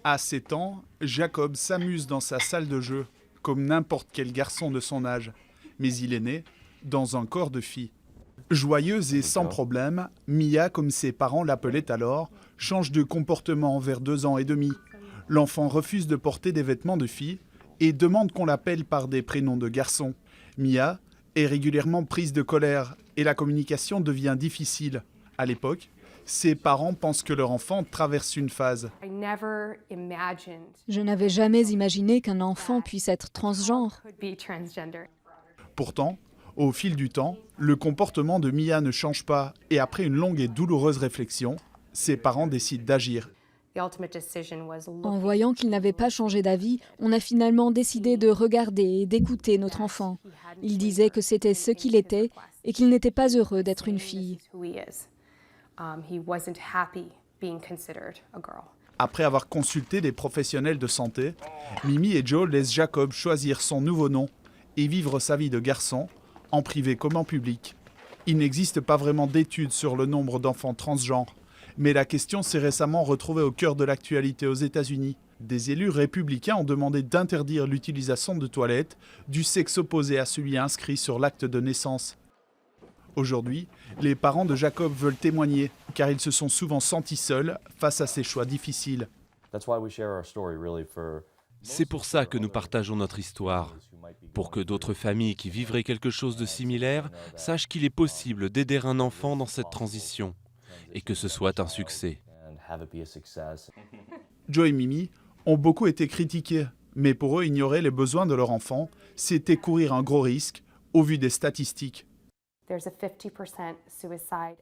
À 7 ans, Jacob s'amuse dans sa salle de jeu, comme n'importe quel garçon de son âge. Mais il est né dans un corps de fille. Joyeuse et sans problème, Mia, comme ses parents l'appelaient alors, change de comportement vers 2 ans et demi. L'enfant refuse de porter des vêtements de fille et demande qu'on l'appelle par des prénoms de garçon. Mia est régulièrement prise de colère et la communication devient difficile. À l'époque, ses parents pensent que leur enfant traverse une phase. Je n'avais jamais imaginé qu'un enfant puisse être transgenre. Pourtant, au fil du temps, le comportement de Mia ne change pas et après une longue et douloureuse réflexion, ses parents décident d'agir. En voyant qu'il n'avait pas changé d'avis, on a finalement décidé de regarder et d'écouter notre enfant. Il disait que c'était ce qu'il était et qu'il n'était pas heureux d'être une fille. Après avoir consulté des professionnels de santé, Mimi et Joe laissent Jacob choisir son nouveau nom et vivre sa vie de garçon, en privé comme en public. Il n'existe pas vraiment d'études sur le nombre d'enfants transgenres, mais la question s'est récemment retrouvée au cœur de l'actualité aux États-Unis. Des élus républicains ont demandé d'interdire l'utilisation de toilettes du sexe opposé à celui inscrit sur l'acte de naissance. Aujourd'hui, les parents de Jacob veulent témoigner, car ils se sont souvent sentis seuls face à ces choix difficiles. C'est pour ça que nous partageons notre histoire, pour que d'autres familles qui vivraient quelque chose de similaire sachent qu'il est possible d'aider un enfant dans cette transition, et que ce soit un succès. Joe et Mimi ont beaucoup été critiqués, mais pour eux, ignorer les besoins de leur enfant, c'était courir un gros risque au vu des statistiques.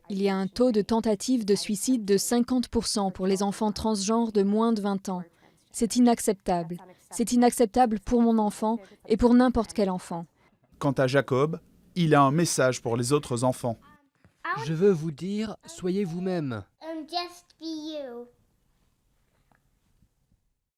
Il y a un taux de tentative de suicide de 50% pour les enfants transgenres de moins de 20 ans. C'est inacceptable. C'est inacceptable pour mon enfant et pour n'importe quel enfant. Quant à Jacob, il a un message pour les autres enfants. Je veux vous dire, soyez vous-même. Just be you.